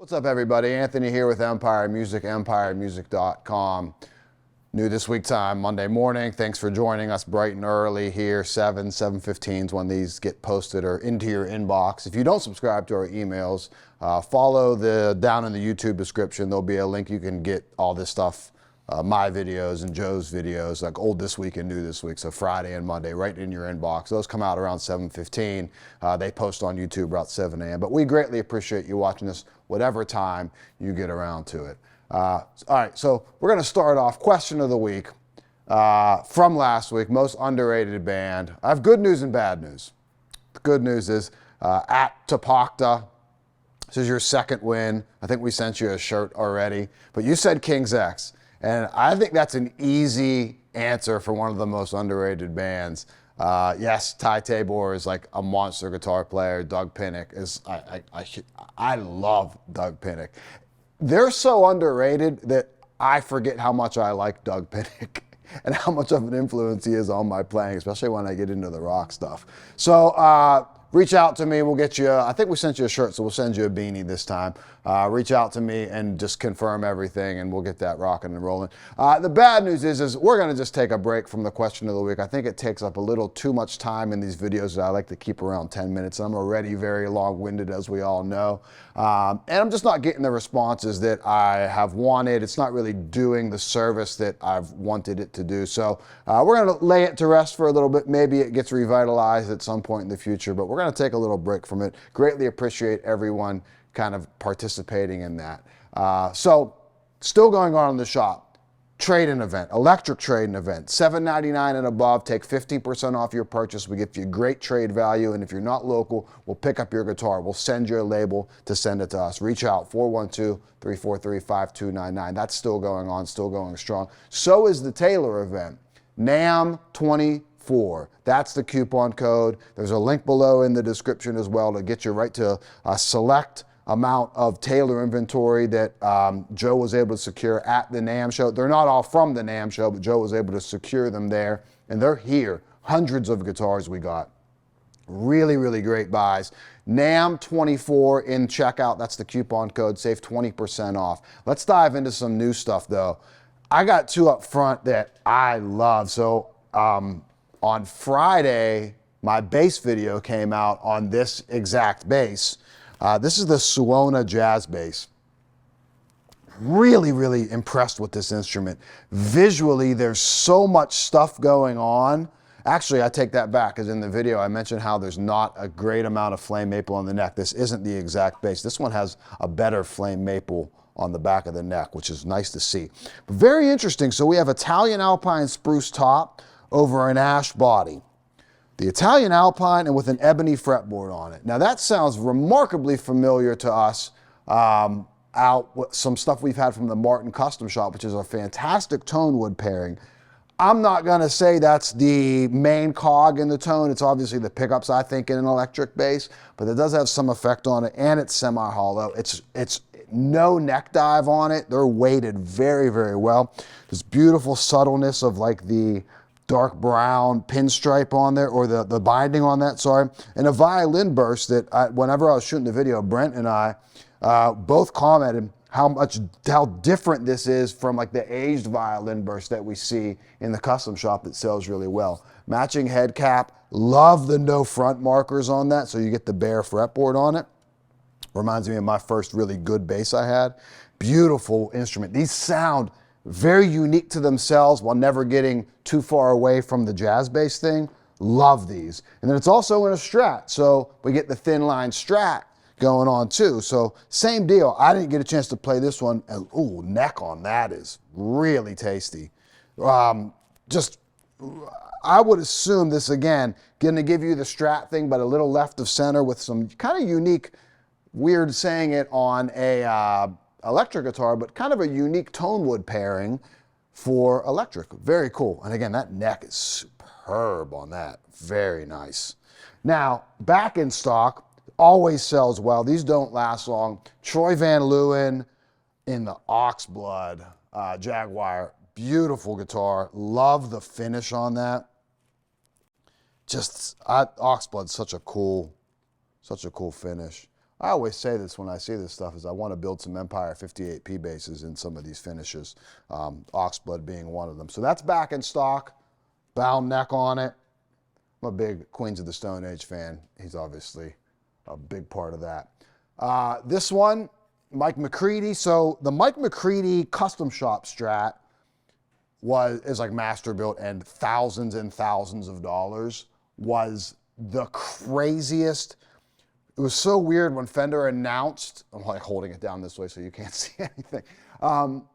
What's up, everybody? Anthony here with Empire Music, empiremusic.com. New this week time, Monday morning. Thanks for joining us bright and early here, 7:15 is when these get posted or into your inbox. If you don't subscribe to our emails, follow down in the YouTube description. There'll be a link you can get all this stuff, my videos and Joe's videos, like old this week and new this week, so Friday and Monday, right in your inbox. Those come out around 7:15. They post on YouTube about 7 a.m. But we greatly appreciate you watching this whatever time you get around to it. All right, so we're going to start off question of the week from last week, most underrated band. I have good news and bad news. The good news is at Tapakta, this is your second win. I think we sent you a shirt already, but you said King's X. And I think that's an easy answer for one of the most underrated bands. Yes, Ty Tabor is like a monster guitar player. Doug Pinnick is, I love Doug Pinnick. They're so underrated that I forget how much I like Doug Pinnick and how much of an influence he is on my playing, especially when I get into the rock stuff. So reach out to me. We'll get you, I think we sent you a shirt, so we'll send you a beanie this time. Reach out to me and just confirm everything, and we'll get that rocking and rolling. The bad news is we're going to just take a break from the question of the week. I think it takes up a little too much time in these videos that I like to keep around 10 minutes. I'm already very long-winded, as we all know. And I'm just not getting the responses that I have wanted. It's not really doing the service that I've wanted it to do. So we're going to lay it to rest for a little bit. Maybe it gets revitalized at some point in the future, but we're going to take a little break from it. Greatly appreciate everyone kind of participating in that. So still going on in the shop, trade-in event, electric trade-in event, $7.99 and above, take 50% off your purchase. We give you great trade value, and if you're not local, we'll pick up your guitar. We'll send you a label to send it to us. Reach out, 412-343-5299. That's still going on, still going strong. So is the Taylor event, NAMM 24. That's the coupon code. There's a link below in the description as well to get you right to a select amount of Taylor inventory that Joe was able to secure at the NAMM show. They're not all from the NAMM show, but Joe was able to secure them there, and they're here. Hundreds of guitars we got. Really, really great buys. NAMM 24 in checkout. That's the coupon code. Save 20% off. Let's dive into some new stuff, though. I got two up front that I love. So on Friday, my bass video came out on this exact bass. This is the SUONA jazz bass. Really, really impressed with this instrument. Visually, there's so much stuff going on. Actually, I take that back, because in the video I mentioned how there's not a great amount of flame maple on the neck. This isn't the exact bass. This one has a better flame maple on the back of the neck, which is nice to see. But very interesting. So we have Italian Alpine spruce top over an ash body. The Italian Alpine and with an ebony fretboard on it. Now that sounds remarkably familiar to us out with some stuff we've had from the Martin Custom Shop, which is a fantastic tone wood pairing. I'm not gonna say that's the main cog in the tone. It's obviously the pickups, I think, in an electric bass, but it does have some effect on it, and it's semi-hollow. It's no neck dive on it. They're weighted very, very well. This beautiful subtleness of like the dark brown pinstripe on there, or the binding on that, sorry. And a violin burst that whenever I was shooting the video, Brent and I both commented how different this is from like the aged violin burst that we see in the custom shop that sells really well. Matching head cap, love the no front markers on that, so you get the bare fretboard on it. Reminds me of my first really good bass I had. Beautiful instrument. These sound very unique to themselves while never getting too far away from the jazz bass thing. Love these. And then it's also in a Strat, so we get the THINLINE Strat going on too. So same deal. I didn't get a chance to play this one. And, ooh, neck on that is really tasty. I would assume this, again, going to give you the Strat thing, but a little left of center with some kind of unique, weird saying it on a electric guitar, but kind of a unique tone wood pairing for electric. Very cool. And again, that neck is superb on that. Very nice. Now, back in stock, always sells well. These don't last long. Troy Van Leeuwen in the OXBLOOD Jaguar. Beautiful guitar. Love the finish on that. Just, OXBLOOD's such a cool finish. I always say this when I see this stuff, is I want to build some Empire 58P bases in some of these finishes, OXBLOOD being one of them. So that's back in stock, bound neck on it. I'm a big Queens of the Stone Age fan. He's obviously a big part of that. This one, Mike McCready. So the Mike McCready custom shop Strat is like master built and thousands of dollars, was the craziest. It was so weird when Fender announced, I'm like holding it down this way so you can't see anything.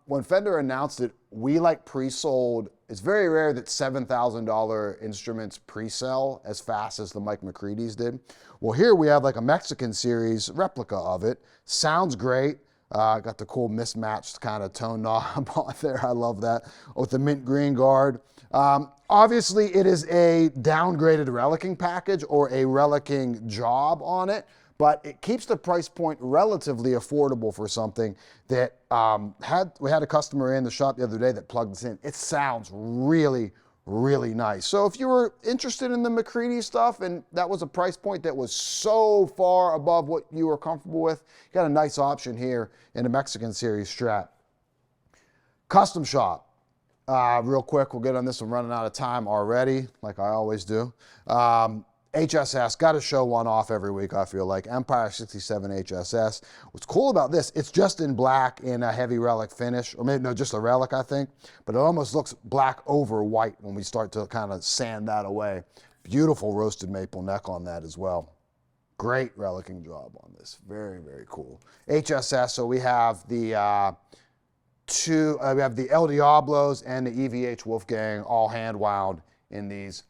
When Fender announced it, we like pre-sold. It's very rare that $7,000 instruments pre-sell as fast as the Mike McCready's did. Well, here we have like a Mexican series replica of it. Sounds great. Got the cool mismatched kind of tone knob on there. I love that. With the mint green guard. Obviously, it is a downgraded relicing package or a relicing job on it, but it keeps the price point relatively affordable for something that we had a customer in the shop the other day that plugged this in. It sounds really, really nice. So if you were interested in the McCready stuff and that was a price point that was so far above what you were comfortable with, you got a nice option here in a Mexican series Strat. Custom shop. Real quick, we'll get on this one, running out of time already, like I always do. HSS, got to show one off every week, I feel like. Empire 67 HSS. What's cool about this, it's just in black in a heavy relic finish, or maybe, no, just a relic, I think. But it almost looks black over white when we start to kind of sand that away. Beautiful roasted maple neck on that as well. Great relicing job on this. Very, very cool. HSS, so we have the we have the El Diablos and the EVH Wolfgang all hand wound in these.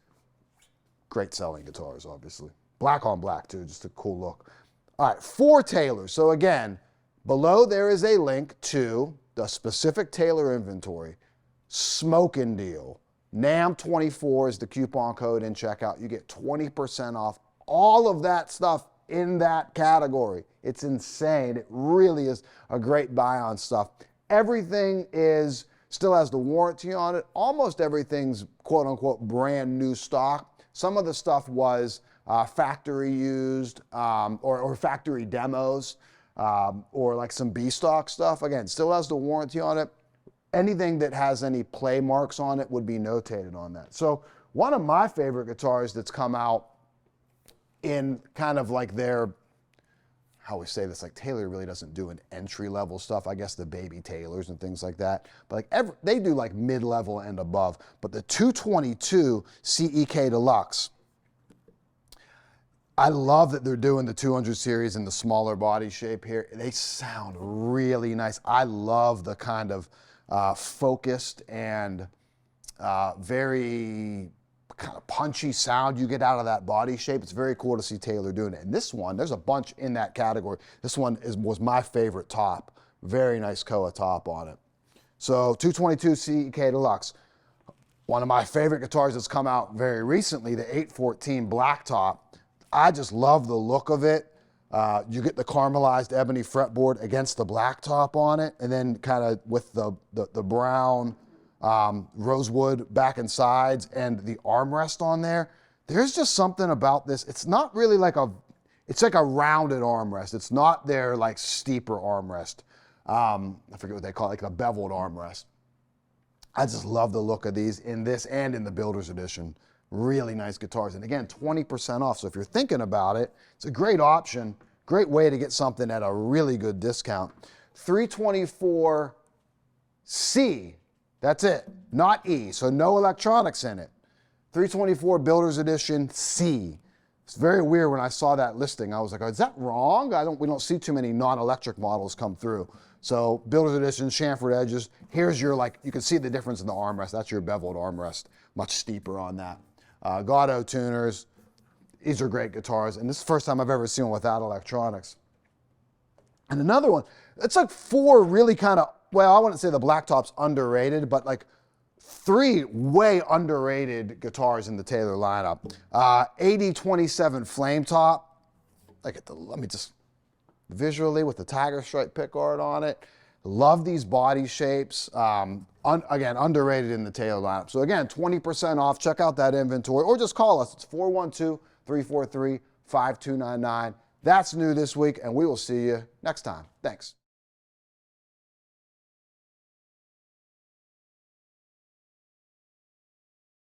Great selling guitars, obviously. Black on black too, just a cool look. All right, 4 Taylors. So again, below there is a link to the specific Taylor inventory. Smoking deal. NAMM 24 is the coupon code in checkout. You get 20% off all of that stuff in that category. It's insane. It really is a great buy on stuff. Everything still has the warranty on it. Almost everything's quote unquote brand new stock. Some of the stuff was factory used or factory demos or like some B stock stuff. Again, still has the warranty on it. Anything that has any play marks on it would be notated on that. So one of my favorite guitars that's come out in kind of like their, I always say this, like Taylor really doesn't do an entry-level stuff. I guess the baby Taylors and things like that. But like they do like mid-level and above. But the 222 CEK Deluxe, I love that they're doing the 200 series in the smaller body shape here. They sound really nice. I love the kind of focused and very kind of punchy sound you get out of that body shape. It's very cool to see Taylor doing it. And this one, there's a bunch in that category. This one was my favorite top. Very nice Koa top on it. So 222 CEK Deluxe. One of my favorite guitars that's come out very recently, the 814 Blacktop. I just love the look of it. You get the caramelized ebony fretboard against the blacktop on it, and then kind of with the brown rosewood back and sides and the armrest on there. There's just something about this. It's not really like it's like a rounded armrest. It's not their like steeper armrest. I forget what they call it, like a beveled armrest. I just love the look of these in this and in the Builder's Edition. Really nice guitars. And again, 20% off. So if you're thinking about it, it's a great option. Great way to get something at a really good discount. 324C. That's it, not E, so no electronics in it. 324 Builder's Edition C. It's very weird when I saw that listing. I was like, oh, is that wrong? We don't see too many non-electric models come through. So Builder's Edition, chamfered edges. Here's your, like, you can see the difference in the armrest. That's your beveled armrest, much steeper on that. Gato tuners. These are great guitars, and this is the first time I've ever seen one without electronics. And another one, it's like 4 really kind of, well, I wouldn't say the Blacktop's underrated, but like 3 way underrated guitars in the Taylor lineup. 8027 FLAMETOP. Let me just, visually with the tiger stripe pickguard on it. Love these body shapes. Again, underrated in the Taylor lineup. So again, 20% off. Check out that inventory or just call us. It's 412-343-5299. That's new this week, and we will see you next time. Thanks.